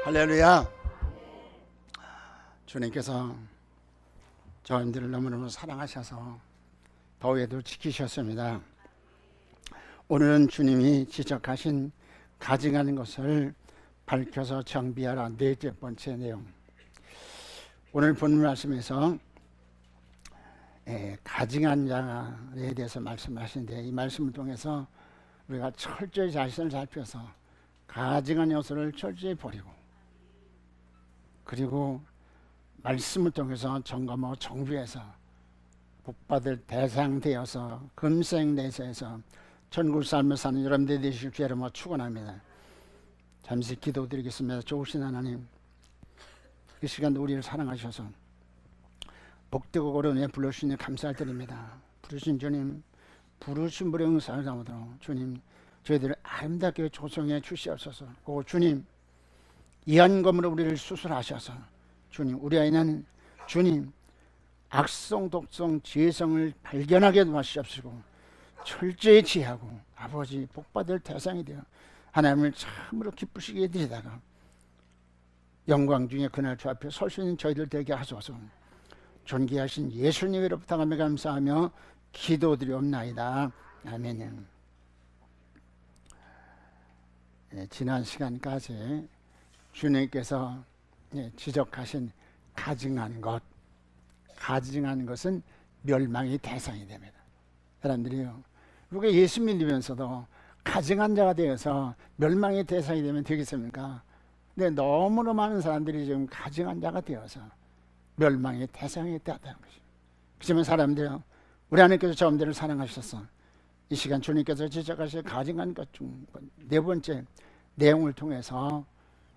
할렐루야. 주님께서 저희들을 너무너무 사랑하셔서 더위에도 지키셨습니다. 오늘은 주님이 지적하신 가증하는 것을 밝혀서 정비하라 넷째 번째 내용. 오늘 본 말씀에서 가증한 자에 대해서 말씀하시는데, 이 말씀을 통해서 우리가 철저히 자신을 살펴서 가증한 요소를 철저히 버리고, 그리고 말씀을 통해서 점검하고 정비해서 복받을 대상 되어서 금생내세에서 천국 삶을 사는 여러분들이 되실 줄 여러분 축원합니다. 잠시 기도드리겠습니다. 좋으신 하나님, 이 시간 우리를 사랑하셔서 복되고 거룩에 불러주시니 감사드립니다. 부르신 주님, 부르신 분의 응사를 담으도록 주님 저희들을 아름답게 조성해 주시옵소서. 오 주님, 이한검으로 우리를 수술하셔서 주님, 우리 안에는 주님 악성, 독성, 지혜성을 발견하게 도와주시옵시고 철저히 지하고 아버지 복받을 대상이 되어 하나님을 참으로 기쁘시게 해드리다가 영광 중에 그날 주 앞에 설 수 있는 저희들 되게 하소서. 존귀하신 예수님의 이름으로 부탁하며 감사하며 기도드리옵나이다. 아멘. 지난 시간까지 주님께서 지적하신 가증한 것, 가증한 것은 멸망의 대상이 됩니다. 사람들이요, 우리가 예수 믿으면서도 가증한 자가 되어서 멸망의 대상이 되면 되겠습니까? 근데 너무나 많은 사람들이 지금 가증한 자가 되어서 멸망의 대상이 되었다는 것입니다. 그렇지만 사람들이요, 우리 하나님께서 저음들을 사랑하셔서 이 시간 주님께서 지적하실 가증한 것 중 네 번째 내용을 통해서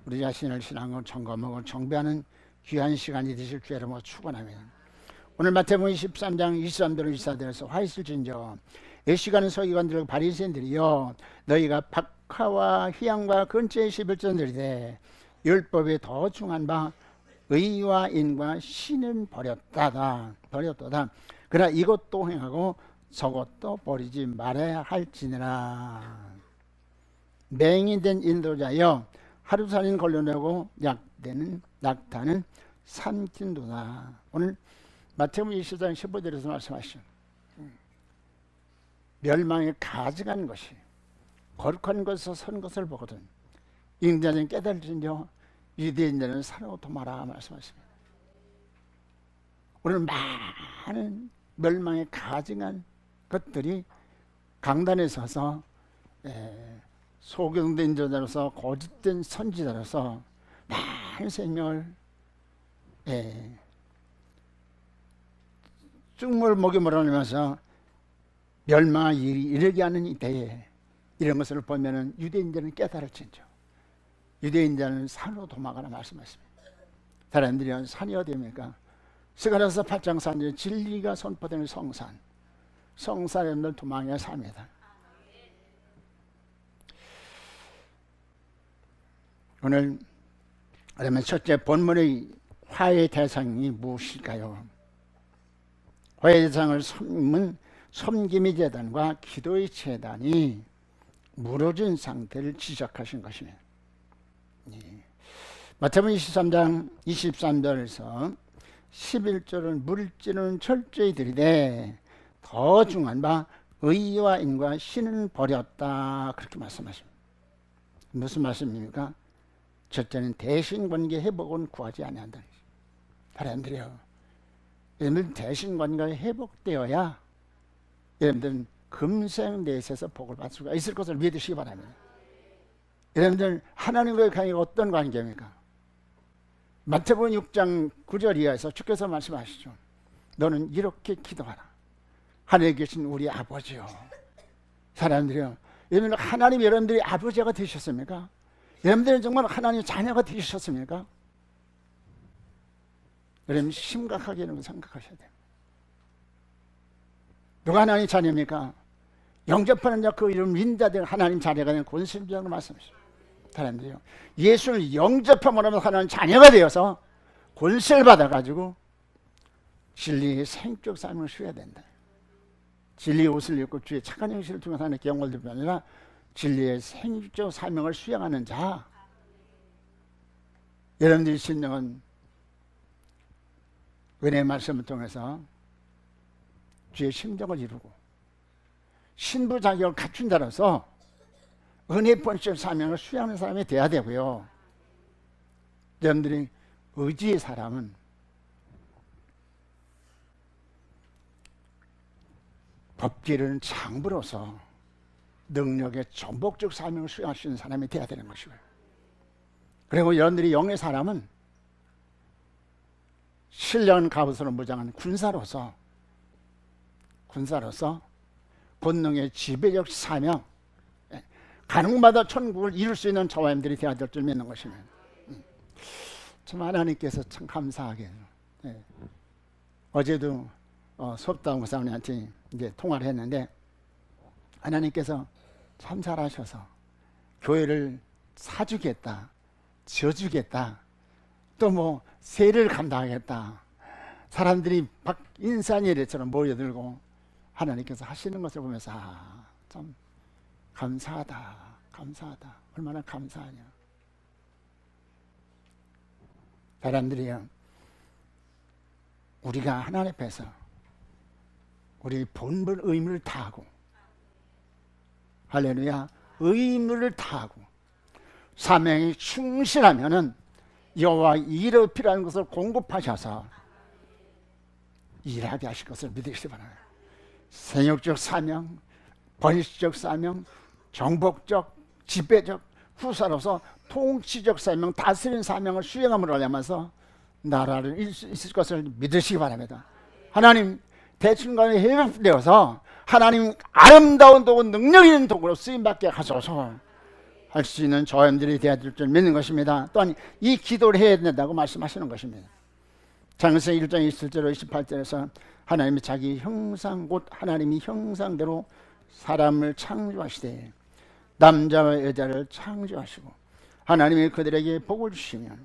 우리 자신을 신앙을 점검하고 정비하는 귀한 시간이 되실 줄 여러분 축원합니다. 오늘 마태복음 23장 23절로 24절에서 화 있을진저 이 시간은 서기관들과 바리새인들이여 너희가 박하와 희양과 근처의 11전들이되 율법에 더 중한 바 의와 인과 신은 버렸도다. 그러나 이것도 행하고 저것도 버리지 말아야 할지니라. 맹인된 인도자여 하루살인 걸러내고 낙타는 삼킨도다. 오늘 마태복음 24장 15절에서 말씀하시죠. 멸망에 가증한 것이 거룩한 것에서 선 것을 보거든 인자는 깨달을진저 유대인들은 사로 도마라 말씀하십니다. 오늘 많은 멸망에 가증한 것들이 강단에 서서 소경된 자로서 거짓된 선지자로서 많은 생명을 죽물 목에 몰아내면서 멸망의 일이 이르게 하는 이때에 이런 것을 보면은 유대인들은 깨달을진저 유대인들은 산으로 도망가라 말씀하십니다. 사람들이 산이 어디입니까? 스가랴서 8장 4절 진리가 선포되는 성산에 없는 도망의 삶이다. 오늘 그러면 첫째 본문의 화의 대상이 무엇일까요? 화의 대상을 섬은 섬김의 제단과 기도의 제단이 무너진 상태를 지적하신 것입니다. 마태복음 23장 23절에서 11절은 물질은 철저히 들이되 더 중한 바 의와 인과 신은 버렸다 그렇게 말씀하십니다. 무슨 말씀입니까? 첫째는 대신관계 회복은 구하지 아니한다는 것입니다. 사람들이요, 여러분들 대신관계가 회복되어야 여러분들은 금생내세에서 복을 받을 수가 있을 것을 믿으시기 바랍니다. 여러분들 하나님과의 관계가 어떤 관계입니까? 마태복음 6장 9절 이하에서 주께서 말씀하시죠. 너는 이렇게 기도하라. 하늘에 계신 우리 아버지요. 사람들이요, 여러분들 하나님 여러분들이 아버지가 되셨습니까? 여러분들은 정말 하나님 자녀가 되셨습니까? 여러분 심각하게 이런 거 생각하셔야 돼요. 누가 하나님 자녀입니까? 영접하는 자 그 이름 인자들 하나님 자녀가 되는 권세자라고 말씀하십니다. 사람들이요, 예수를 영접함으로 하면 하나님 자녀가 되어서 권세를 받아가지고 진리의 생적 삶을 쉬어야 된다. 진리의 옷을 입고 주의 착한 형식을 통해서 하나님께 영광을 드릴 뿐 아니라 진리의 생적 사명을 수행하는 자, 여러분들이 신령은 은혜의 말씀을 통해서 주의 심정을 이루고 신부 자격을 갖춘 자로서 은혜의 본적 사명을 수행하는 사람이 돼야 되고요. 여러분들이 의지의 사람은 법기는 장부로서 능력의 전복적 사명을 수행할 수 있는 사람이 돼야 되는 것이고요. 그리고 여러분들이 영의 사람은 신령 갑옷으로 무장한 군사로서 본능의 지배적 사명, 가는 곳마다 천국을 이룰 수 있는 저와님들이 되어야 될 줄 믿는 것입니다. 참 하나님께서 참 감사하게 어제도 수업다운 목사님한테 이제 통화를 했는데 하나님께서 참 잘하셔서 교회를 사주겠다, 지어주겠다, 또 뭐 세를 감당하겠다, 사람들이 인산예례처럼 모여들고 하나님께서 하시는 것을 보면서 참 감사하다, 얼마나 감사하냐. 사람들이요, 우리가 하나님 앞에서 우리 본분 의무를 다하고, 할렐루야, 의무를 다하고 사명에 충실하면은 여호와 일에 필요한 것을 공급하셔서 일하게 하실 것을 믿으시기 바랍니다. 생육적 사명, 번식적 사명, 정복적, 지배적, 후사로서 통치적 사명, 다스리는 사명을 수행함으로 하면서 나라를 이룰 수 있을 것을 믿으시기 바랍니다. 하나님 대충간에 회복되어서 하나님 아름다운 도구, 능력 있는 도구로 쓰임받게 하소서 할 수 있는 저염들이 되어야 될 줄 믿는 것입니다. 또한 이 기도를 해야 된다고 말씀하시는 것입니다. 창세기 1장 27절 28절에서 하나님이 자기 형상 곧 하나님이 형상대로 사람을 창조하시되 남자와 여자를 창조하시고 하나님이 그들에게 복을 주시면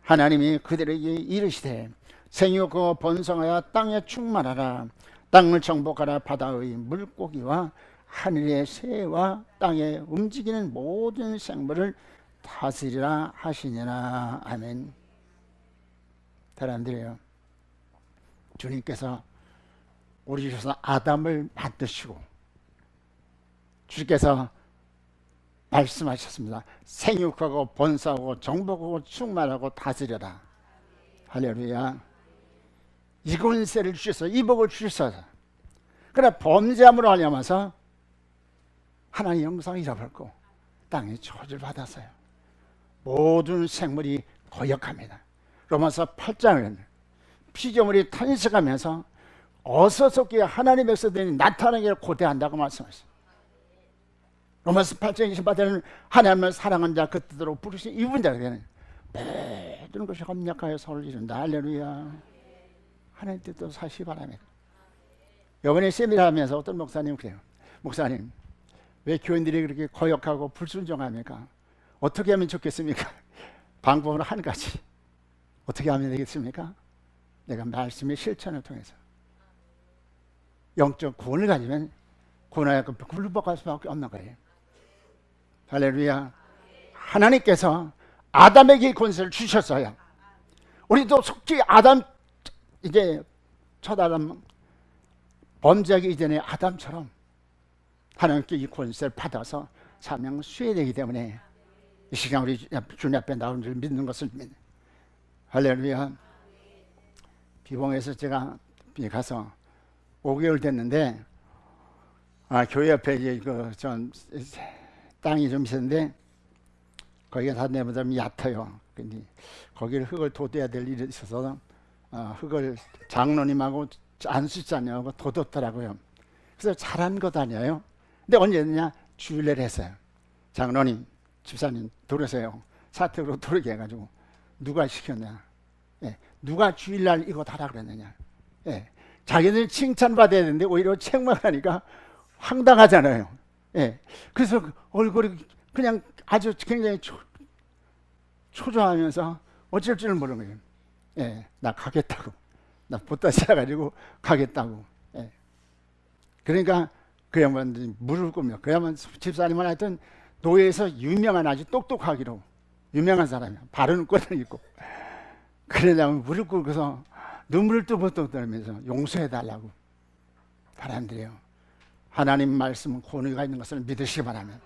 하나님이 그들에게 이르시되 생육하고 번성하여 땅에 충만하라. 땅을 정복하라. 바다의 물고기와 하늘의 새와 땅에 움직이는 모든 생물을 다스리라 하시니라. 아멘. 사람들이요, 주님께서 우리 주셔서 아담을 만드시고 주께서 말씀하셨습니다. 생육하고 번성하고 정복하고 충만하고 다스려라. 할렐루야. 이 권세를 주셔서 이 복을 주셔서 그러나 범죄함으로 하려면서 하나님의 영광을 잃어버렸고 땅에 저주를 받았어요. 모든 생물이 거역합니다. 로마서 8장은 피조물이 탄식하면서 어서속히 하나님의 백성들이 나타나기를 고대한다고 말씀하셨어요. 로마서 8장 28절은 하나님을 사랑하는 자 그 뜻대로 부르신 입은 자에게는 모든 것이 합력하여 서로를 이룬다. 할렐루야. 하나님 뜻대로 사시기 바랍니다. 이번에 세미나 하면서 어떤 목사님 그래요. 목사님, 왜 교인들이 그렇게 거역하고 불순종합니까? 어떻게 하면 좋겠습니까? 방법은 한 가지. 어떻게 하면 되겠습니까? 내가 말씀의 실천을 통해서 영적 구원을 가지면 구원하여 굴복할 수밖에 없는 거예요. 할렐루야. 하나님께서 아담에게 권세를 주셨어요. 우리도 속히 아담, 이제 첫 아담 범죄하기 이전에 아담처럼 하나님께 이 권세를 받아서 사명을 수행해야 되기 때문에 이 시간 우리 주님 앞에 나온 줄 믿는 것을 믿는. 할렐루야. 비봉에서 제가 가서 5개월 됐는데 교회 옆에 이제 전 땅이 좀 있었는데 거기가 다 내보다 좀 얕아요. 근데 거기를 흙을 돋아야 될 일이 있어서 흙을 장로님하고 안수자님하고 돋았더라고요. 그래서 잘한 것 아니에요. 근데 언제 했느냐? 주일날 했어요. 장로님, 집사님 들으세요. 사택으로 들게 해가지고 누가 시켰냐? 예, 누가 주일날 이거 하라 그랬느냐? 예, 자기는 칭찬받아야 되는데 오히려 책망하니까 황당하잖아요. 예, 그래서 얼굴이 그냥 아주 굉장히 초조하면서 어쩔 줄을 모르는 거예요. 예, 나 가겠다고. 나 붙다 시작가지고 가겠다고. 예. 그러니까 그 양반 무릎 꿇며 그 양반 집사님은 하여튼 노예에서 유명한 아주 똑똑하기로 유명한 사람이야. 바른 꼴을 입고. 그러려면 무릎 꿇고서 눈물을 뚜벅뚜벅 떨면서 용서해달라고. 사람들이요, 하나님 말씀은 권위가 있는 것을 믿으시기 바랍니다.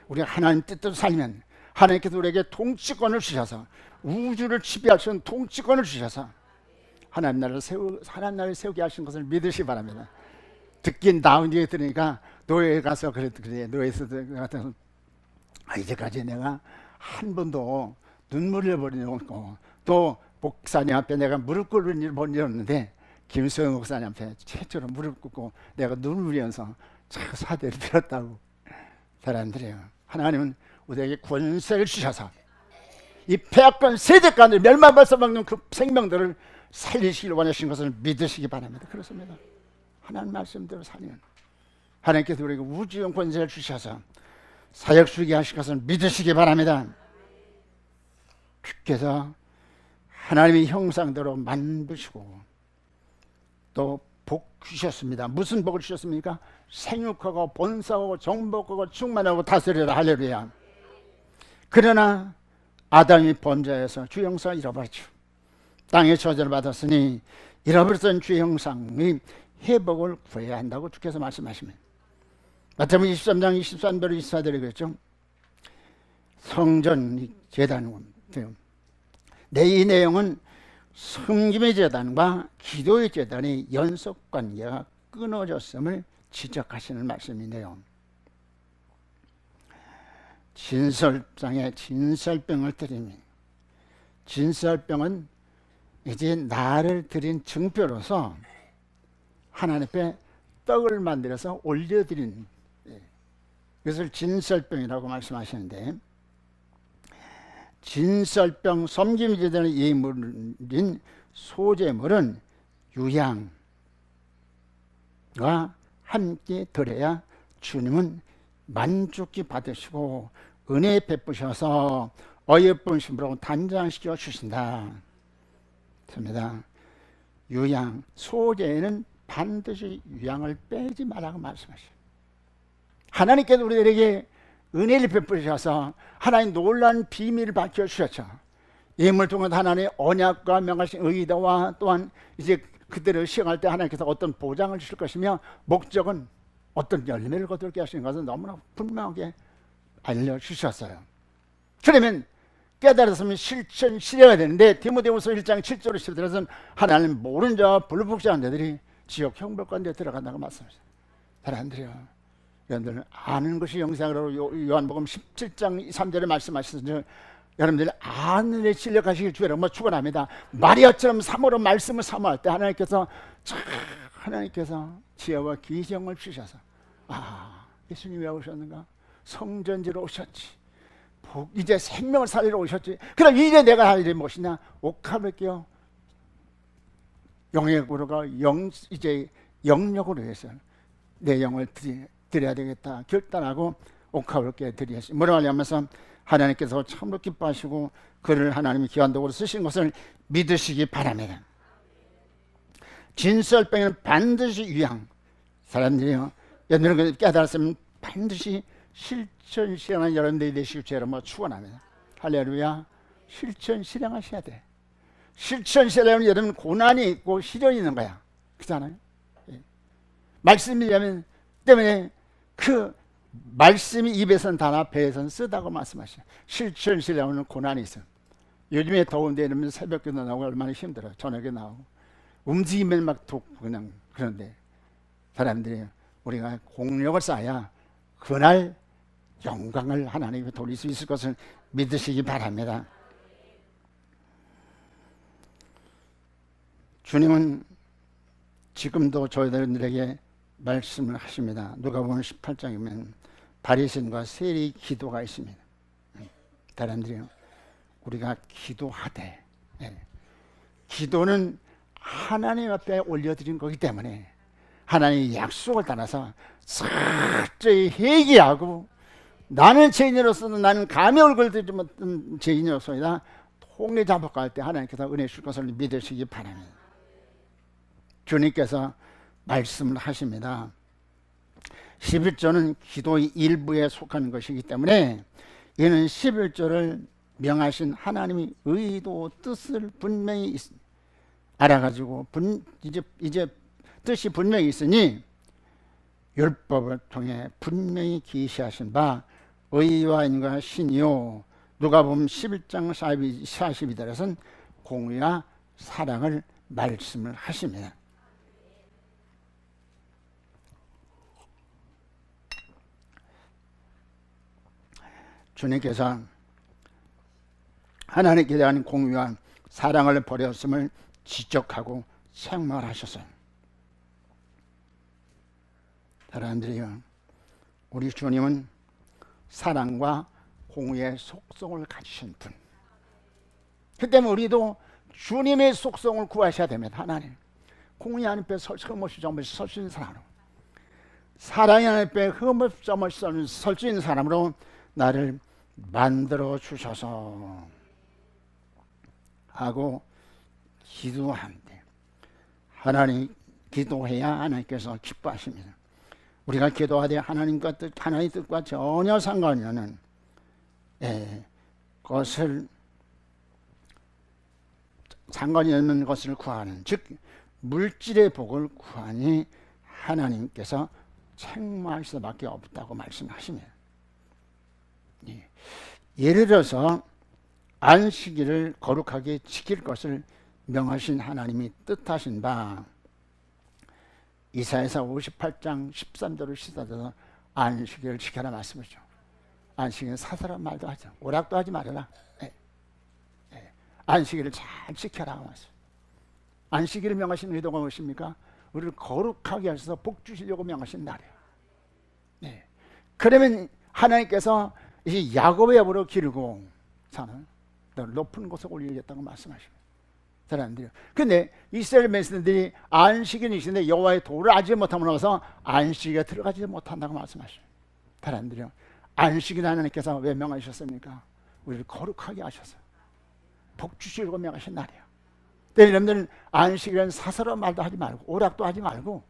우리가 하나님 뜻대로 살면 하나님께서 우리에게 통치권을 주셔서, 우주를 지배하시는 통치권을 주셔서 하나님 나라를 세우게 하신 것을 믿으시기 바랍니다. 듣긴 나온 얘기 들으니까 노예에 가서 그래 노예에서 같아서 이제까지 내가 한 번도 눈물을 흘려버린 적 없고, 또 목사님 앞에 내가 무릎 꿇은 일을 본 일 없는데 김소영 목사님 앞에 최초로 무릎 꿇고 내가 눈물 흘리면서 사대를 빌었다고. 사람들이에요, 하나님은 우리에게 권세를 주셔서 이 폐악한 세대간을 멸망발사 먹는 그 생명들을 살리시길 원하신 것을 믿으시기 바랍니다. 그렇습니다. 하나님 말씀대로 살면 하나님께서 우리에게 우주형 권세를 주셔서 사역 주게 하실 것을 믿으시기 바랍니다. 주께서 하나님의 형상대로 만드시고 또 복 주셨습니다. 무슨 복을 주셨습니까? 생육하고 번성하고 정복하고 충만하고 다스리라. 할렐루야. 그러나 아담이 범죄해서 주 형상을 잃어버렸죠. 땅의 저주를 받았으니 잃어버렸던 주 형상의 회복을 구해야 한다고 주께서 말씀하십니다. 마태복음 23장 23절 24절에 그랬죠. 성전 제단은 이 내용은 섬김의 제단과 기도의 제단의 연속관계가 끊어졌음을 지적하시는 말씀이네요. 진설장에 진설병을 드리니, 진설병은 이제 나를 드린 증표로서 하나님 앞에 떡을 만들어서 올려드린, 그것을 진설병이라고 말씀하시는데, 진설병 섬김제단의 예물인 소제물은 유향과 함께 드려야 주님은 만족히 받으시고 은혜 베푸셔서 어여쁜 심으로 단장시켜 주신다. 그렇습니다. 유향, 소제에는 반드시 유향을 빼지 말라고 말씀하셔요. 하나님께서 우리들에게 은혜를 베푸셔서 하나님 놀라운 비밀을 밝혀주셨죠. 예물 통해 하나님의 언약과 명하신 의도와 또한 이제 그대로 시행할 때 하나님께서 어떤 보장을 주실 것이며 목적은 어떤 열매를 거두게 하시는 것은 너무나 분명하게 알려주셨어요. 그러면 깨달았으면 실천 실행해야 되는데, 디모데후서 1장 7절로 10절에서는 하나님 모르는 자와 불복종한 자들이 지옥 형벌관에 들어간다고 말씀하셨어요. 사람들이요, 여러분들 아는 것이 영생으로 요한복음 17장 3절에 말씀하셨으니 여러분들 아는 데 실력하시길 주의로 축원합니다. 마리아처럼 사모로 말씀을 사모할 때 하나님께서 지혜와 기정을 주셔서, 예수님이 왜 오셨는가? 성전지로 오셨지. 이제 생명을 살리러 오셨지. 그럼 이제 내가 할 일이 무엇이냐? 옥합을 끼워 영역으로가 이제 영역으로 해서 내 영을 드려야 되겠다 결단하고 옥합을 끼워 드리셨습니다. 뭐라 하냐면서 하나님께서 참으로 기뻐하시고 그를 하나님의 기한독으로 쓰신 것을 믿으시기 바랍니다. 진설병에는 반드시 유향. 사람들이요, 여러분들 깨달았으면 반드시 실천 실행하는 여러분들이 되시길 주로 축원합니다. 할렐루야. 실천 실행하셔야 돼. 실천 실행하면 여러분 고난이 있고 시련이 있는 거야. 그렇잖아요. 말씀이라면 때문에 그 말씀이 입에선 다나 배에선 쓰다고 말씀하셔요. 실천 실행하면 고난이 있어요. 요즘에 더운데 이러면 새벽에도 나오고 얼마나 힘들어요. 저녁에 나오고 움직이면 막 그냥 그런데 사람들이 우리가 공력을 쌓아야 그날 영광을 하나님께 돌릴 수 있을 것을 믿으시기 바랍니다. 주님은 지금도 저희들에게 말씀을 하십니다. 누가복음 18장이면 바리새인과 세리 기도가 있습니다. 사람들이요, 우리가 기도하되, 기도는 하나님 앞에 올려드린 거기 때문에 하나님의 약속을 따라서 철저히 회개하고, 나는 죄인으로서는 나는 감히 얼굴 들지 못한 죄인으로서이다 통해 잡아갈 때 하나님께서 은혜 주실 것을 믿으시기 바랍니다. 주님께서 말씀을 하십니다. 11조는 기도의 일부에 속하는 것이기 때문에 이는 11조를 명하신 하나님의 의도 뜻을 분명히 알아가지고 이제 뜻이 분명히 있으니 율법을 통해 분명히 계시하신 바 의와 인과 신이요 누가복음 11장 42절에서는 공의와 사랑을 말씀을 하십니다. 주님께서 하나님께 대한 공의와 사랑을 버렸음을 지적하고 책망하셨어요. 사람들이요, 우리 주님은 사랑과 공의의 속성을 가지신 분. 그 때문에 우리도 주님의 속성을 구하셔야 됩니다. 하나님, 공의 하나님께 흠없이 점을 설 수 있는 사람으로, 사랑의 하나님께 흠없이 점을 설 수 있는 사람으로 나를 만들어 주셔서 하고 기도하는데, 하나님 기도해야 하나님께서 기뻐하십니다. 우리가 기도하되 하나님의 뜻과 전혀 상관이 없는 것을, 상관이 없는 것을 구하는, 즉 물질의 복을 구하니 하나님께서 책망할 수밖에 없다고 말씀하십니다. 예를 들어서 안식일을 거룩하게 지킬 것을 명하신 하나님이 뜻하신 바 이사야서 58장 13절을 시사해서 안식일을 지켜라 말씀이죠. 안식일은 사사로운 말도 하지, 오락도 하지 말아라. 안식일을 잘 지켜라 말씀. 안식일을 명하신 의도가 무엇입니까? 우리를 거룩하게 하셔서 복 주시려고 명하신 날이에요. 그러면 하나님께서 이제 야곱의 여부로 기르고 사는 높은 곳에 올리겠다고 말씀하십니다. 사람들이요. 근데 이스라엘 백성들이 안식일이 있는데 여호와의 도를 알지 못함으로 해서 안식에 들어가지 못한다고 말씀하십니다. 사람들이요. 안식일 하나님께서 왜 명하셨습니까? 우리를 거룩하게 하셔서 복 주시려고 명하신 날이에요. 여러분들은 안식일은 사사로운 말도 하지 말고 오락도 하지 말고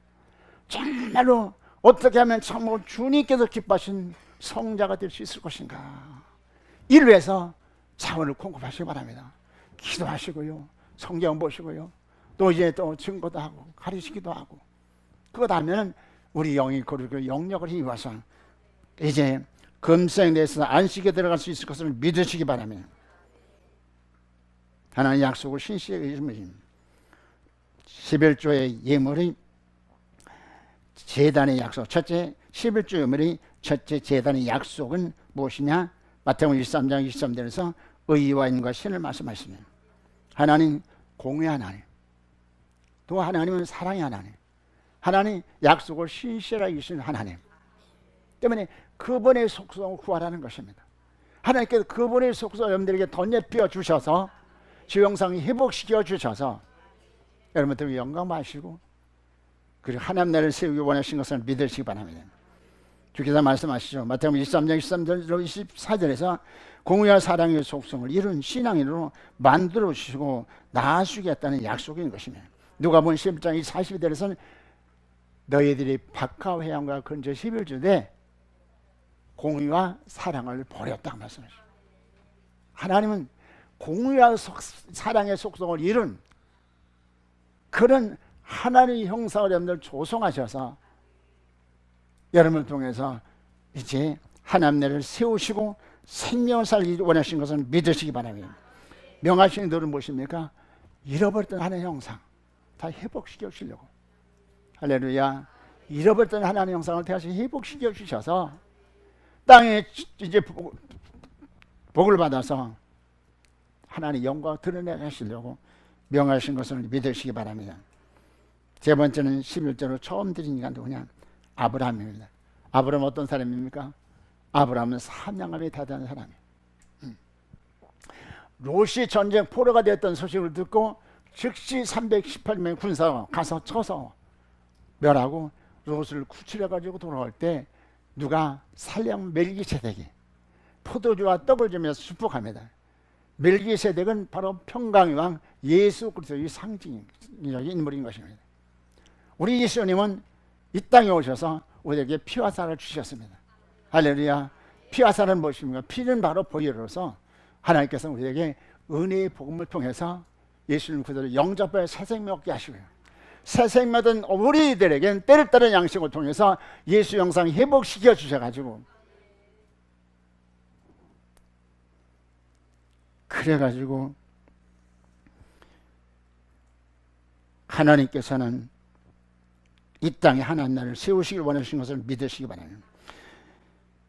정말로 어떻게 하면 참으로 주님께서 기뻐하신 성자가 될 수 있을 것인가, 이를 위해서 자원을 공급하시기 바랍니다. 기도하시고요, 성경 보시고요, 또 이제 또 증거도 하고 가르치기도 하고, 그것 하면 우리 영이 거룩하고 영역을 힘입어서 이제 금생 내에서 안식에 들어갈 수 있을 것을 믿으시기 바랍니다. 하나님의 약속을 신실하게 지키면 11조의 예물이 제단의 약속, 첫째 11조 예물이 첫째 제단의 약속은 무엇이냐? 마태복음 23장 23절에서 의와 인과 신을 말씀하시네요. 하나님 공의 하나님, 또 하나님은 사랑의 하나님, 하나님 약속을 신실하게 주시는 하나님 때문에 그분의 속성을 구하라는 것입니다. 하나님께서 그분의 속성을 여러분들에게 덧입혀 주셔서 지형상을 회복시켜 주셔서 여러분들 영광 받으시고 그리고 하나님 나라를 세우기 원하신 것을 믿으시기 바랍니다. 주께서 말씀하시죠. 마태복음 23장 23절 24절에서 공의와 사랑의 속성을 이룬 신앙인으로 만들어 주시고 나아주겠다는 약속인 것입니다. 누가복음 11장 42절에서는 너희들이 박하 회양과 근저 11주되 공의와 사랑을 버렸다고 말씀하시죠. 하나님은 공의와 사랑의 속성을 이룬 그런 하나님의 형상을 여러분들 조성하셔서 여러분을 통해서 이제 하나님 나라를 세우시고 생명을 살기 원하시는 것을 믿으시기 바랍니다. 명하신 들은 무엇입니까? 잃어버렸던 하나님의 형상 다 회복시켜 주시려고, 할렐루야, 잃어버렸던 하나님의 형상을 다시 회복시켜 주셔서 땅에 이제 복을 받아서 하나님의 영광을 드러내게 하시려고 명하신 것을 믿으시기 바랍니다. 세 번째는 11절로 처음 드리니까 누구냐? 아브라함입니다. 아브라함은 어떤 사람입니까? 아브라함은 사명감이 대단한 사람이에요. 롯이 전쟁 포로가 되었던 소식을 듣고 즉시 318명의 군사가 가서 쳐서 멸하고 롯을 구출해가지고 돌아올 때 누가 살령 멜기세덱이 포도주와 떡을 주면서 축복합니다. 멜기세덱은 바로 평강의 왕 예수 그리스도의 상징적인 인물인 것입니다. 우리 예수님은 이 땅에 오셔서 우리에게 피와 살을 주셨습니다. 할렐루야. 피와 살은 무엇입니까? 피는 바로 보혈로서 하나님께서 우리에게 은혜의 복음을 통해서 예수님 그대로 영접해 새 생명 얻게 하시고요. 새 생명된 우리들에겐 때를 따른 양식을 통해서 예수 영상 회복시켜 주셔가지고, 그래가지고 하나님께서는 이 땅에 하나님 나라를 세우시길 원하시는 것을 믿으시기 바랍니다.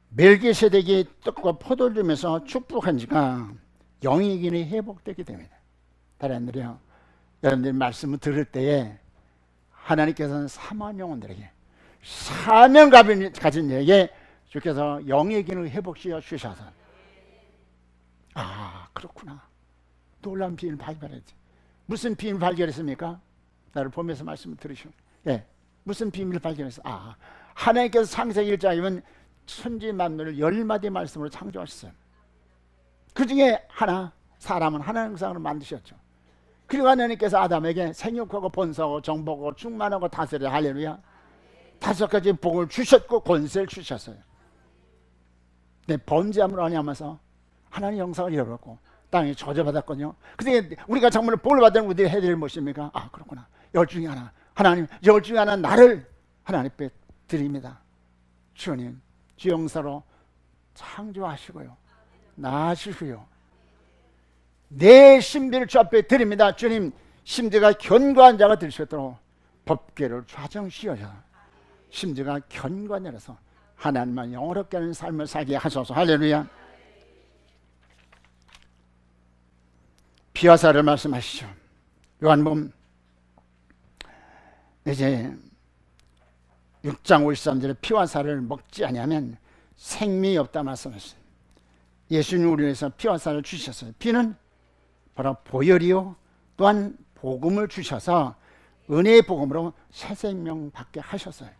멜기세덱이 떡과 포도를 주면서 축복한 지가 영이긴이 회복되게 됩니다. 다른 말이요, 여러분들이 말씀을 들을 때에 하나님께서는 사모한 영혼들에게, 사명감을 가진 자에게 주께서 영의 기능을 회복시켜 주셔서, 아 그렇구나, 놀라운 비밀을 발견했지. 무슨 비밀을 발견했습니까? 나를 보면서 말씀을 들으시오. 예, 무슨 비밀을 발견했어? 아, 하나님께서 창세기 1장이면 천지 만물을 10마디 말씀으로 창조하셨어요. 그 중에 하나, 사람은 하나님 형상으로 만드셨죠. 그리고 하나님께서 아담에게 생육하고 번성하고 정복하고 충만하고 다스려, 할렐루야, 5가지 복을 주셨고 권세를 주셨어요. 네, 번제함으로 하냐면서 하나님 형상을 잃어버렸고 땅이 저주받았거든요. 근데 우리가 정말 복을 받은 우리들이 해야 될 무엇입니까? 아 그렇구나, 10 중에 하나, 하나님 10 중에 하나 나를 하나님 앞에 드립니다. 주님 주 형사로 창조하시고요, 낳으시고요, 내 신비를 주 앞에 드립니다. 주님 심지가 견고한 자가 될 수 있도록 법궤를 좌정시켜서 심지가 견고한 자라서 하나님만 영원롭게 하는 삶을 살게 하소서. 할렐루야. 피와 살을 말씀하시죠. 요한복음 이제 6장 53절에 피와 살을 먹지 아니하면 생명이 없다 말씀하셨어요. 예수님 우리 위해서 피와 살을 주셨어요. 피는 바로 보혈이요, 또한 복음을 주셔서 은혜의 복음으로 새 생명 받게 하셨어요.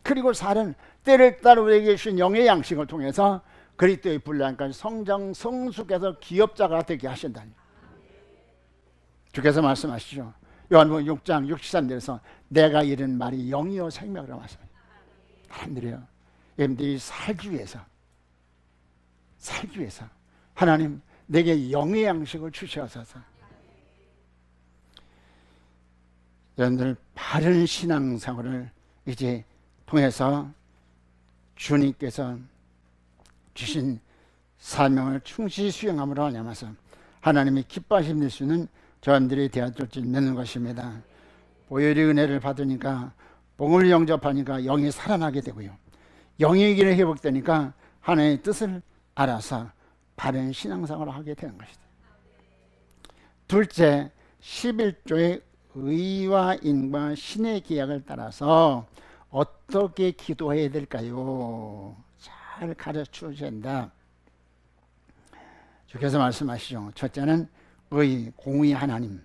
그리고 살은 때를 따라 우리에게 주신 영의 양식을 통해서 그리스도의 분량까지 성장 성숙해서 기업자가 되게 하신다니. 주께서 말씀하시죠. 요한복음 6장 63절에서 내가 이른 말이 영이요 생명이라고 말씀합니다. 사람들이요, 여러분들이 살기 위해서 하나님 내게 영의 양식을 주셔서 여러분들 바른 신앙생활을 이제 통해서 주님께서 주신 사명을 충실히 수행함으로 하면서 하나님이 기뻐하실 수 있는 저들이 되어줄 줄 믿는 것입니다. 보혈의 은혜를 받으니까, 복음을 영접하니까 영이 살아나게 되고요, 영의 길이 회복되니까 하나님의 뜻을 알아서 바른 신앙생활을 하게 되는 것이다. 둘째, 11조의 의와 인과 신의 계약을 따라서 어떻게 기도해야 될까요? 잘 가르쳐 주신다. 주께서 말씀하시죠. 첫째는 의, 공의 하나님,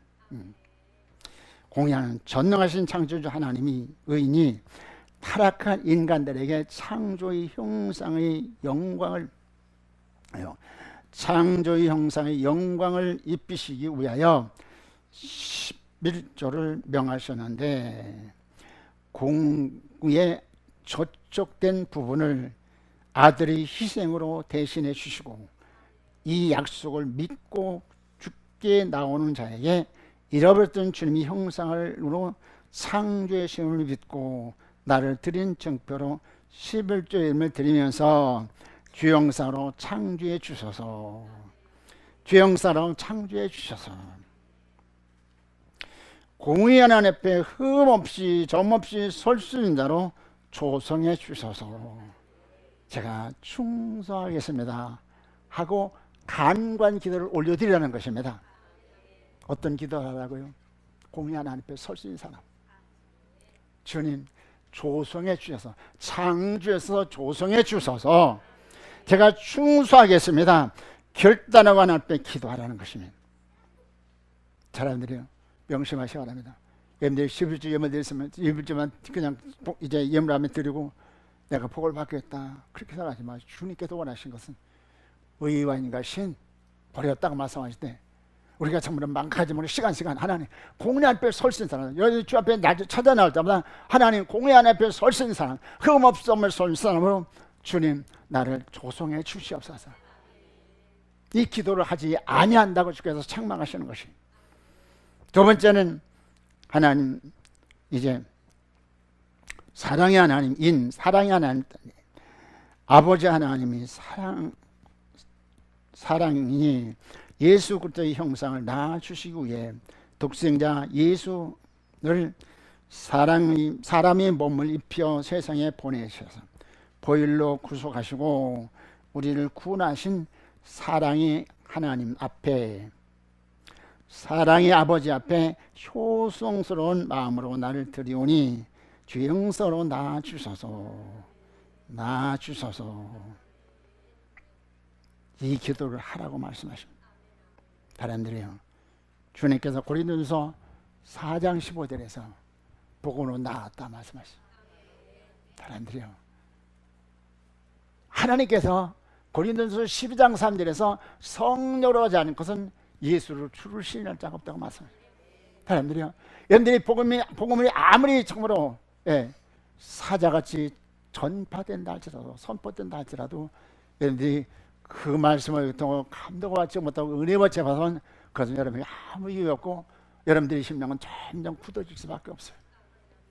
공의 하나님, 전능하신 창조주 하나님이 의인이 타락한 인간들에게 창조의 형상의 영광을 입히시기 위하여 11조를 명하셨는데, 공의 저촉된 부분을 아들의 희생으로 대신해 주시고, 이 약속을 믿고 죽게 나오는 자에게 잃어버렸던 주님의 형상으로 창조의 신을 믿고 나를 드린 증표로 11조의 이름을 드리면서 주형사로 창조해 주셔서, 주형사로 창조해 주셔서 공의 하나님 앞에 흠없이 점없이 설 수 있는 자로 조성해 주셔서 제가 충성하겠습니다 하고 간구한 기도를 올려드리라는 것입니다. 어떤 기도를 하라고요? 공의 하나님 앞에 설 수 있는 사람. 주님 조성해 주셔서, 창조해서 조성해 주셔서 제가 충성하겠습니다 결단하고 하나님 앞에 기도하라는 것입니다. 사람들이요, 명심하셔야 합니다. 여러분들이 11주 예물 드렸으면 11주만 그냥 이제 예물하면 드리고 내가 복을 받겠다 그렇게 생각하지 마시고, 주님께서 원하신 것은 의와 인과 신 버렸다고 말씀하실 때 우리가 정말 망가지 못해 시간 하나님 공의 앞에 설 수 있는 사람, 여기 주 앞에 날 찾아 나올 때마다 하나님 공의 앞에 설 수 있는 사람, 흠없음을 설 수 있는 사람으로 주님 나를 조성해 주시옵소서. 이 기도를 하지 아니한다고 주께서 책망하시는 것이. 두 번째는 하나님, 이제 사랑의 하나님, 사랑의 하나님, 아버지 하나님이 사랑이 예수 그리스도의 형상을 낳아주시기 위해 독생자 예수를 사람의 몸을 입혀 세상에 보내셔서 보혈로 구속하시고 우리를 구원하신 사랑의 하나님 앞에, 사랑의 아버지 앞에 효성스러운 마음으로 나를 드리오니 주 영서로 낳아주소서. 이 기도를 하라고 말씀하십니다. 사람들이요, 주님께서 고린도전서 4장 15절에서 복음으로 낳았다 말씀하십니다. 사람들이요, 하나님께서 고린도전서 12장 3절에서 성령으로 하지 않은 것은 예수를 주를 시인할 자가 없다고 말씀하십니다. 사람들이요, 여러분들이 복음이 아무리 정말로 사자같이 전파된다 할지라도, 선포된다 할지라도 여러분들이 그 말씀을 통해 감동을 받지 못하고 은혜 받지 못하면 그것은 여러분이 아무 이유 없고 여러분들의 심령은 점점 굳어질 수밖에 없어요.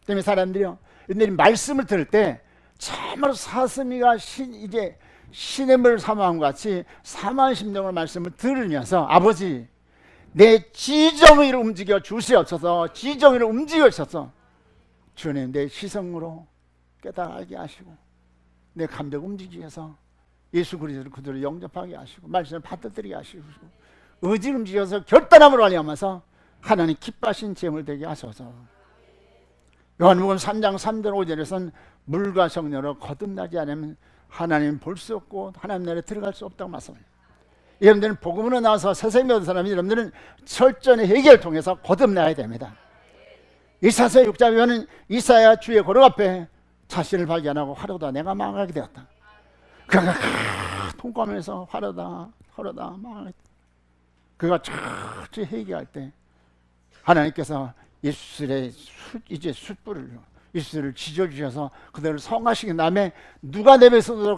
때문에 사람들이요, 여러분들이 말씀을 들을 때 참으로 사슴이가 이제 신의 물을 사모함 같이 사모한 심령으로 말씀을 들으면서 아버지, 내 지정의를 움직여 주시옵소서. 지정의를 움직여 주셔서 주님, 내 시성으로 깨달게 하시고 내 감정 움직여서 예수 그리스도를 그들을 영접하게 하시고 말씀을 받아들이게 하시고 의지를 움직여서 결단함으로 알리면서 하나님 기뻐하신 제물 되게 하소서. 요한복음 3장 3절 5절에서는 물과 성령으로 거듭나지 않으면 하나님 볼 수 없고 하나님 나라에 들어갈 수 없다고 말씀합니다. 여러분들은 복음으로 나와서 세상에 얻은 사람이 여러분들은 철저히 해결을 통해서 거듭나야 됩니다. 이사야 6장 보면 이사야 주의 거룩 앞에 자신을 발견하고 화로다 내가 망하게 되었다. 그가 통과하면서 화로다 망하게. 그가 철저히 회개할 때 하나님께서 이스라엘의 이제 숯불을 이스라엘을 지져주셔서 그들을 성하시기 다음에 누가 내 백성으로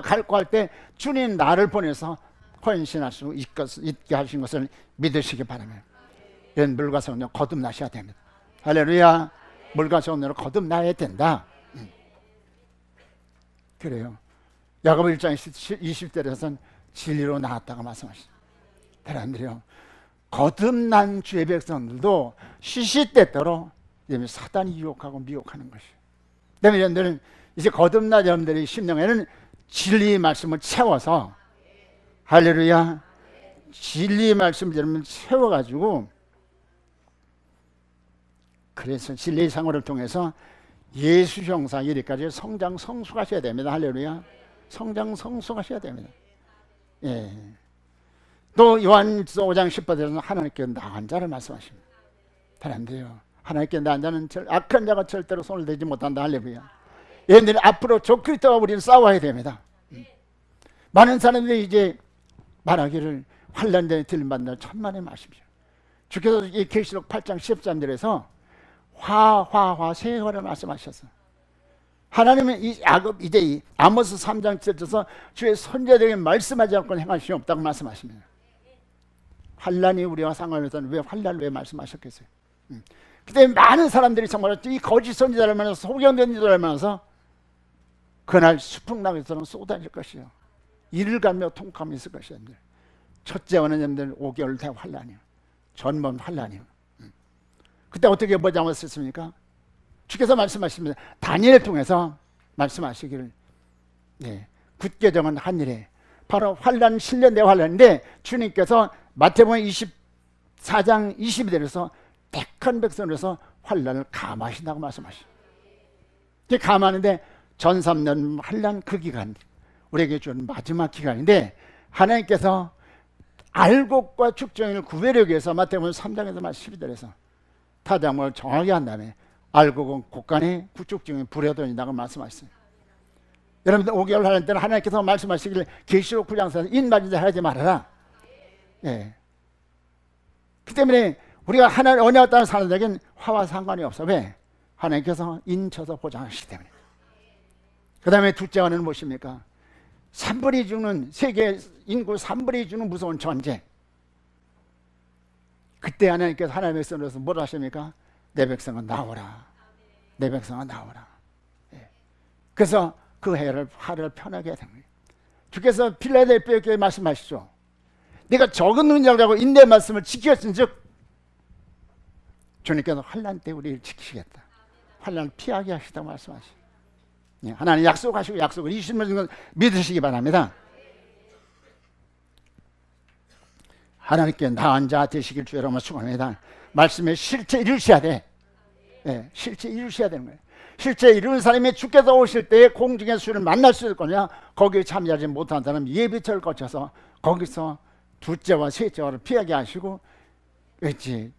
갈고 할 때 주님 나를 보내서 헌신할 수 있게 하신 것을 믿으시기 바랍니다. 이런 물과 성령 거듭나셔야 됩니다. 할렐루야. 물과 성령으로 거듭나야 된다. 그래요. 야고보 1장 20절에서는 진리로 나왔다고 말씀하시죠. 사람들이요, 거듭난 주의 백성들도 시시때때로 사단이 유혹하고 미혹하는 것이에요. 때문에 여러분들은 이제 거듭난 여러분들의 심령에는 진리의 말씀을 채워서, 할렐루야, 진리의 말씀을 여러분 채워가지고, 그래서 진리의 생활을 통해서 예수 형상 이리까지 성장 성숙하셔야 됩니다. 할렐루야. 성장 성숙하셔야 됩니다. 예. 또 요한일서 5장 10절에서는 하나님께 나은 자를 말씀하십니다. 사람들이요, 하나님께 나은 자는 악한 자가 절대로 손을 대지 못한다. 할렐루야. 얘네들이 앞으로 저 그리스도와 우리는 싸워야 됩니다. 많은 사람들이 이제 말하기를 환난전에 들림받는 천만의 말씀이죠. 주께서 이 계시록 8장 13절에서 화 세화를 말씀하셨어. 하나님은 이제 이 아모스 3장 7절에서 주의 선자들에게 말씀하지 않고 행할 수 없다고 말씀하십니다. 환난이 우리와 상관없어서 왜 환난을 왜 말씀하셨겠어요? 그때 많은 사람들이 정말 이 거짓 선지자를 만나서 소경된 자를 만나서 그날 수풍락에서는 쏟아질 것이요, 이를 갈며 통감이 있을 것이요. 첫째 오는 년들 5개월 대 환난이요, 전번 환난이요. 그때 어떻게 보장을 썼습니까? 주께서 말씀하십니다. 다니엘을 통해서 말씀하시기를, 굳게 정한 한 일에 바로 환난, 실련대 환난인데 주님께서 마태복음 24장 22절에서 택한 백성으로서 환난을 감하신다고 말씀하시죠. 감하는데 전 3년 환난 그 기간, 우리에게 준 마지막 기간인데 하나님께서 알곡과 축정을 구별하기 위해서 마태복음 3장에서 12절에서 타작을 정하게 한 다음에 알곡은 곳간에 구축증이 불에 던진다고 말씀하셨어요. 여러분들 5개월 하는 때는 하나님께서 말씀하시기를 계시록 9장에서 인맞은 자 하지 말아라. 그 때문에 우리가 하나님 언약을 따라 사는 자에게는 화와 상관이 없어. 왜? 하나님께서 인쳐서 보장하시기 때문에. 그 다음에 둘째 하나는 무엇입니까? 산불이 죽는 세계 인구 3분의 2 주는 무서운 전쟁. 그때 하나님께서 하나님의 백성으로서 뭘 하십니까? 내 백성은 나오라. 내 백성은 나오라. 예. 그래서 그 화를 편하게 하는 거예요. 주께서 필라델피아 교회에 말씀하시죠. 내가 적은 능력하고 인내의 말씀을 지켰은즉 주님께서 환난 때 우리를 지키시겠다. 환난을 피하게 하시다고 말씀하시죠. 예. 하나님 약속하시고 약속을 이루시는 건 믿으시기 바랍니다. 하나님께 나은 자 되시길 주여 여러분 축원합니다. 말씀에 실제 이루셔야 돼. 예, 실제 이루셔야 되는 거예요. 실제 이루는 사람이 주께서 오실 때에 공중의 수를 만날 수 있거냐, 거기에 참여하지 못한 사람 예비처를 거쳐서 거기서 둘째와 셋째와를 피하게 하시고 그렇지,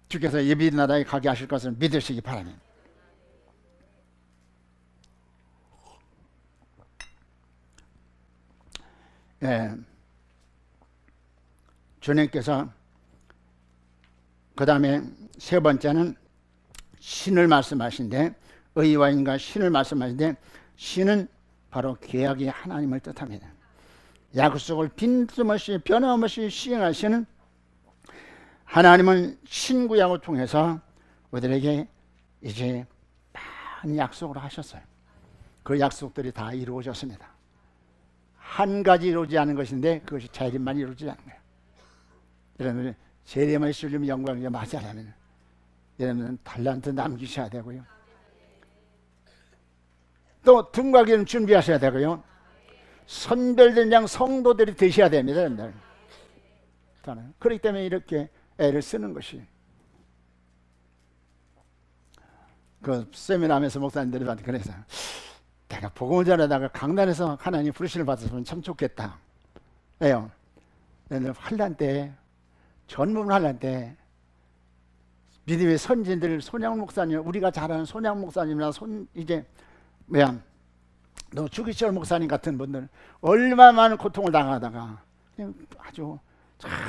주께서 예비 나라에 가게 하실 것을 믿으시기 바랍니다. 예. 주님께서 그 다음에 세 번째는 신을 말씀하신데, 의와 인과 신을 말씀하신데, 신은 바로 계약의 하나님을 뜻합니다. 약속을 빈틈없이 변함없이 시행하시는 하나님은 신구약을 통해서 우리들에게 이제 많은 약속을 하셨어요. 그 약속들이 다 이루어졌습니다. 한 가지 이루어지지 않은 것인데 그것이 재림만 이루어지지 않은 거예요. 여러분, 재림의 신림 영광을 맞이하려면 여러분은 달란트 남기셔야 되고요. 또 등과기는 준비하셔야 되고요. 선별된 양 성도들이 되셔야 됩니다. 여러분들. 그렇기 때문에 이렇게 애를 쓰는 것이, 그 세미나하면서 목사님들한테 그래서 내가 복음을 전하다가 강단에서 하나님 부르심을 받았으면 참 좋겠다. 왜요? 여러분들 환난 때, 전문 환난 때 믿음의 선진들, 손양 목사님, 우리가 잘 아는 손양 목사님이나 이제 뭐야, 너 주기철 목사님 같은 분들 얼마나 많은 고통을 당하다가 아주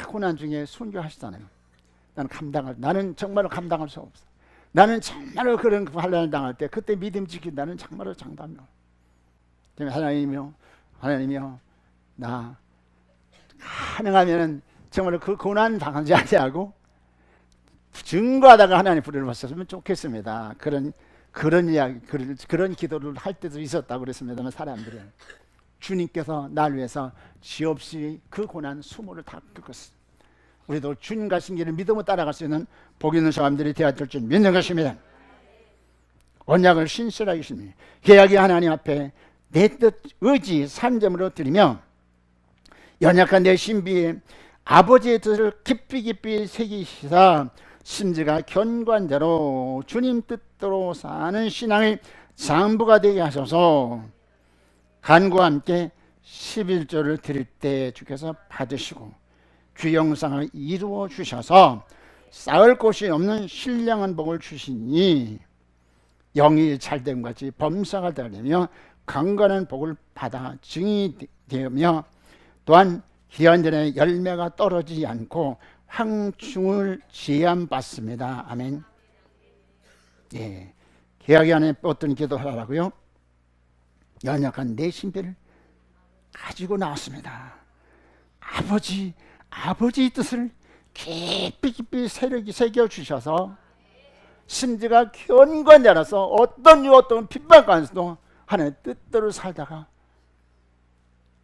고난 중에 순교하시잖아요. 나는 정말로 감당할 수 없어. 나는 정말로 그런 환난을 당할 때 그때 믿음 지킨다는 정말로 장담이요. 하나님이요, 나 가능하면은 정말로 그 고난 당하지 아니하고 증거하다가 하나님 부르를 받았으면 좋겠습니다. 그런 이야기, 그런 기도를 할 때도 있었다고 그랬습니다만, 사람들은 주님께서 날 위해서 지없이 그 고난 수모를 다 겪었어요. 우리도 주님 가신 길을 믿음으로 따라갈 수 있는 복 있는 사람들이 되어야 될 줄 믿는 것입니다. 언약을 신실하게 지킵니다. 계약의 하나님 앞에 내 뜻, 의지, 산점으로 드리며 연약한 내 신비에 아버지의 뜻을 깊이 새기시사 심지가 견고한 대로 주님 뜻대로 사는 신앙의 장부가 되게 하셔서 간구와 함께 11조를 드릴 때 주께서 받으시고 귀영상을 이루어 주셔서 쌓을 곳이 없는 신령한 복을 주시니 영이 잘됨 같이 범사가 되며 강건한 복을 받아 증이 되며 또한 기한전에 열매가 떨어지지 않고 황충을 제한받습니다. 아멘. 예, 계약이 안에 어떤 기도하라고요? 연약한 내 신비를 가지고 나왔습니다. 아버지 뜻을 깊이 새겨주셔서 심지가 견고한 자라서 어떤 핍박 가운데서도 하나님의 뜻대로 살다가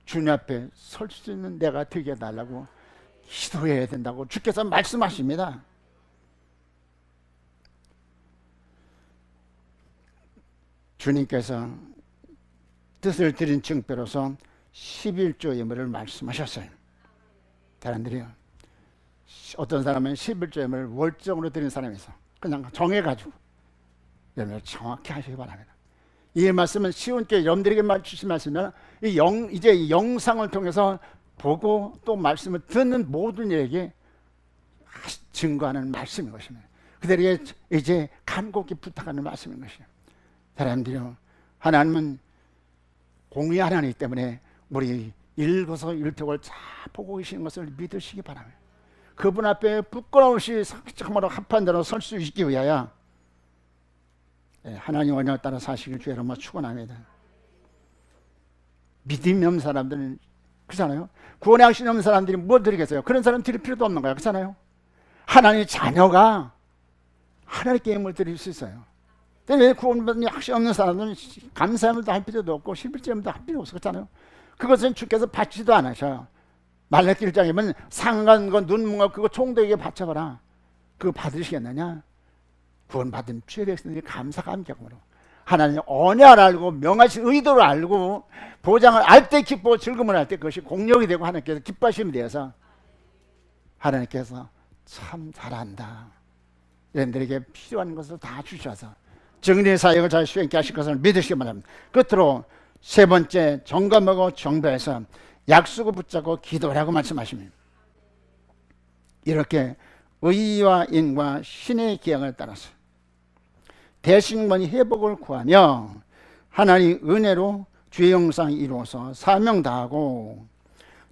주님 앞에 설 수 있는 내가 되게 해달라고 기도해야 된다고 주께서 말씀하십니다. 주님께서 뜻을 드린 증표로서 11조 예물을 말씀하셨어요. 사람들이요, 어떤 사람은 11조 예물을 월정으로 드린 사람이 있어. 그냥 정해가지고 여러분 정확히 하시기 바랍니다. 이 말씀은 시온교회 여러분들에게 주신 말씀은 이제 이 영상을 통해서 보고 또 말씀을 듣는 모든 이에게 증거하는 말씀인 것입니다. 그들에게 이제 간곡히 부탁하는 말씀인 것이에요. 사람들이요, 하나님은 공의 하나님이기 때문에 우리 일거서일투족을 잘 보고 계시는 것을 믿으시기 바랍니다. 그분 앞에 부끄러움없이 정말로 합판대로 설 수 있기 위하여 하나님 언약을 따라 사시길 주의 이름으로 축원합니다. 믿음이 없는 사람들은 그렇잖아요. 구원의 확신이 없는 사람들이 뭐 드리겠어요? 그런 사람 드릴 필요도 없는 거예요. 그렇잖아요. 하나님의 자녀가 하나님께 예물을 드릴 수 있어요. 왜 구원받는 확신 없는 사람들은 감사함도 할 필요도 없고 11조도 할 필요 없어. 그렇잖아요. 그것은 주께서 받지도 않으셔요. 말라기 1장에 보면 상간과 눈먼 그거 총독에게 바쳐봐라. 그거 받으시겠느냐? 구원받은 주의 백성들이 감사가 함께하므로 하나님의 언약을 알고 명하신 의도를 알고 보장을 알 때 기뻐 즐거움을 할 때 그것이 공력이 되고 하나님께서 기뻐하심이 되어서 하나님께서 참 잘한다. 여러분들에게 필요한 것을 다 주셔서 정리의 사역을 잘 수행케 하실 것을 믿으시기 바랍니다. 끝으로 세 번째, 정감하고 정배해서 약속을 붙잡고 기도하라고 말씀하십니다. 이렇게 의와 인과 신의 계약을 따라서 대신권이 회복을 구하며 하나님 은혜로 주의 영상이 이루어서 사명 다하고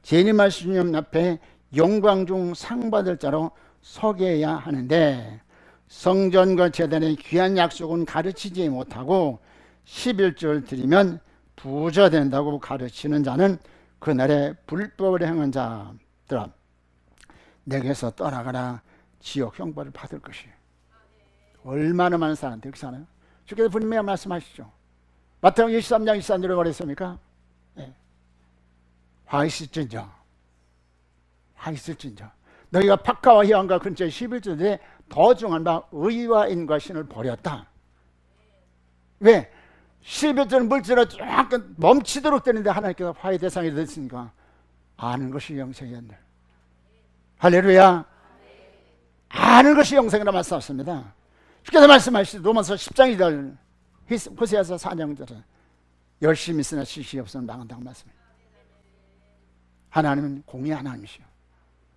재림하신 주님 앞에 영광 중 상 받을 자로 서게 해야 하는데 성전과 제단의 귀한 약속은 가르치지 못하고 11조를 드리면 부자 된다고 가르치는 자는 그날에 불법을 행한 자들아 내게서 떠나가라 지옥 형벌을 받을 것이에요. 얼마나 많은 사람들이 그렇게 사나요? 주께서 분명히 말씀하시죠. 마태복음 23장 24절에 뭐랬습니까? 네. 화 있을진저 너희가 박하와 희왕과 근처에 11조에 더 중한 바 의와 인과 신을 버렸다. 왜? 11조는 물질로 약간 멈추도록 되는데 하나님께서 화의 대상이 됐으니까 아는 것이 영생이었네. 할렐루야. 아는 것이 영생이라 말씀하셨습니다. 주께서 말씀하시죠. 로마서 10장 2절 호세아서 4장 2절 열심히 있으나 지식이 없으면 망한다고 말씀해요. 하나님은 공의 하나님이시요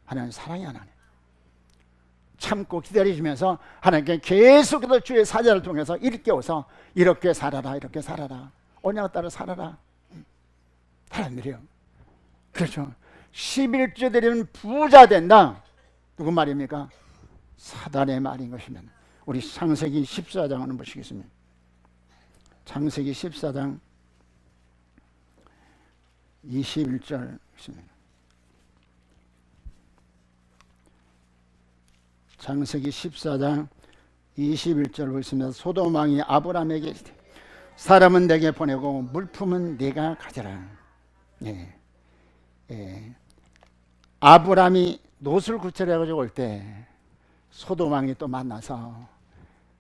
하나님은 사랑의 하나님. 참고 기다리시면서 하나님께 계속해서 주의 사자를 통해서 일깨워서 이렇게 살아라 이렇게 살아라 언약을 따라 살아라. 사람들이요. 그렇죠. 11조 드리면 부자 된다. 누구 말입니까? 사단의 말인 것이면 우리 창세기 14장 한번 보시겠습니다. 창세기 14장 21절 있습니다. 창세기 14장 21절 보겠습니다. 소돔 왕이 아브라함에게 사람은 내게 보내고 물품은 네가 가져라. 예. 예. 아브라함이 롯을 구출해가지고 올 때 소돔 왕이 또 만나서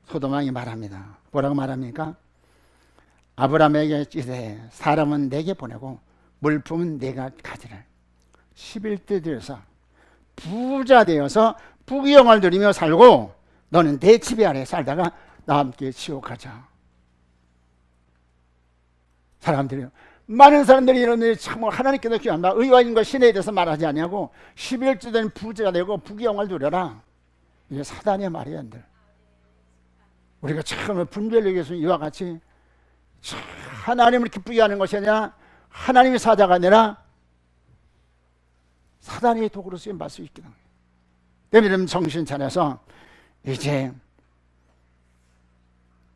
소돔 왕이 말합니다. 뭐라고 말합니까? 아브라함에게 이르되 사람은 내게 보내고 물품은 네가 가져라. 11대 되어서 부자 되어서 부귀영화를 누리며 살고 너는 내 지배 아래 살다가 나와 함께 지옥 가자. 사람들이요. 많은 사람들이 이런 참 하나님께서 귀한다. 의와 인과 신에 대해서 말하지 아니하고 11조 된 부자가 되고 부귀영화를 누려라. 이게 사단의 말이야. 우리가 처음에 분별력에서 이와 같이 하나님을 기쁘게 하는 것이 아니라 하나님의 사자가 아니라 사단의 도구로 쓰임받을 수 있게 된 거예요. 때문에 정신 차려서 이제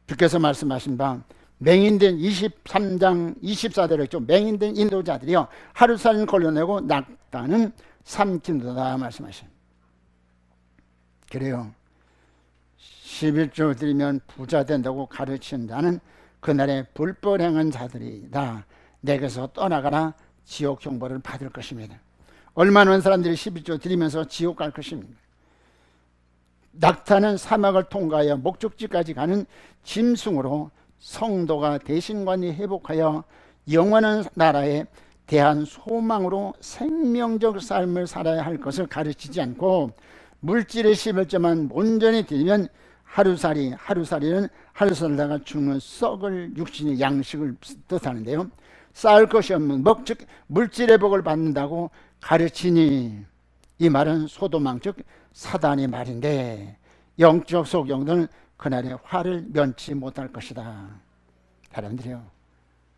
주께서 말씀하신 바 맹인된 23장 24절에 좀 맹인된 인도자들이요 하루살을 걸려내고 낙타는 삼킨도다 말씀하신. 그래요. 11조 드리면 부자 된다고 가르치는 자는 그날에 불법 행한 자들이다. 내게서 떠나가라 지옥 형벌을 받을 것입니다. 얼마나 많은 사람들이 11조 드리면서 지옥 갈 것입니다. 낙타는 사막을 통과하여 목적지까지 가는 짐승으로 성도가 대신관이 회복하여 영원한 나라에 대한 소망으로 생명적 삶을 살아야 할 것을 가르치지 않고 물질의 11조만 온전히 드리면 하루살이는 하루 살다가 죽는 썩을 육신의 양식을 뜻하는데요. 쌓을 것이 없는 즉 물질의 복을 받는다고 가르치니 이 말은 소돔왕 즉 사단의 말인데 영적 소경들은 그날의 화를 면치 못할 것이다. 사람들이요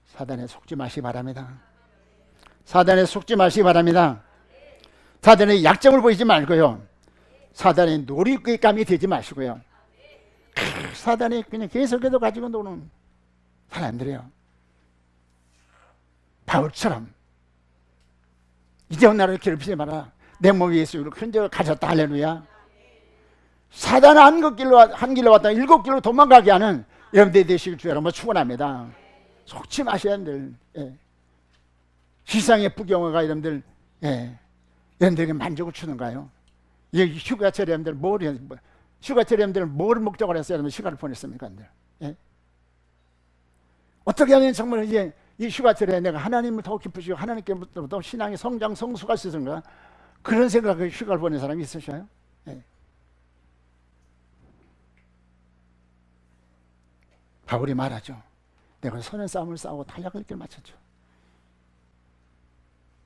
사단에 속지 마시기 바랍니다. 사단에 속지 마시기 바랍니다. 사단의 약점을 보이지 말고요 사단의 놀이감이 되지 마시고요 사단이 그냥 계속해서 가지고 노는 사람들이요 바울처럼 이제 나를 괴롭히지 마라. 내 몸 예수를 흔적을 가졌다. 할렐루야. 사단은 한 길로 왔다 7길로 도망가게 하는 여러분들이 되시길 주여 여러분 축원합니다. 속지 마셔야 들. 예. 세상의 부경화가 여러분들, 예. 여러분들에게 만족을 주는가요? 이 휴가철에 여러분들 휴가철에 여러분들 뭘 목적으로 해서 여러분 휴가를 보냈습니까? 예? 어떻게 하면 정말 이제 이 휴가철에 내가 하나님을 더 기쁘시고 하나님께부터 신앙의 성장 성숙할 수 있는가? 그런 생각을 휴가를 보낸 사람이 있으셔요? 예. 바울이 말하죠. 내가 선한 싸움을 싸우고 탄력을 있게 마쳤죠.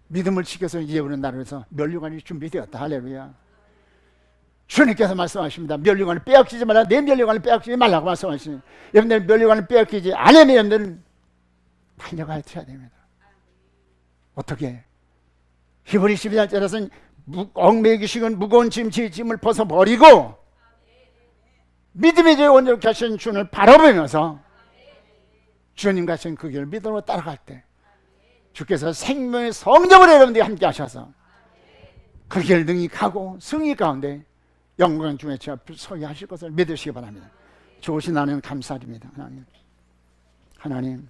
믿음을 지켜서 이제 오는 날을 위해서 면류관이 준비되었다. 할렐루야. 주님께서 말씀하십니다. 면류관을 빼앗기지 말라. 내 면류관을 빼앗기지 말라고 말씀하시니 여러분들 면류관을 빼앗기지 않으면 여러분들은 탄력을 해야 됩니다. 어떻게? 히브리 12장째로서는 얽매이기 쉬운 무거운 짐을 벗어버리고 믿음의 죄 온전케 하신 주님을 바라보면서 주님 가신 그 길을 믿음으로 따라갈 때 주께서 생명의 성령으로 여러분들이 함께 하셔서 그 길을 능히 가고 승리 가운데 영광 중에 제 앞에 서게 하실 것을 믿으시기 바랍니다. 좋으신 하나님 감사드립니다. 하나님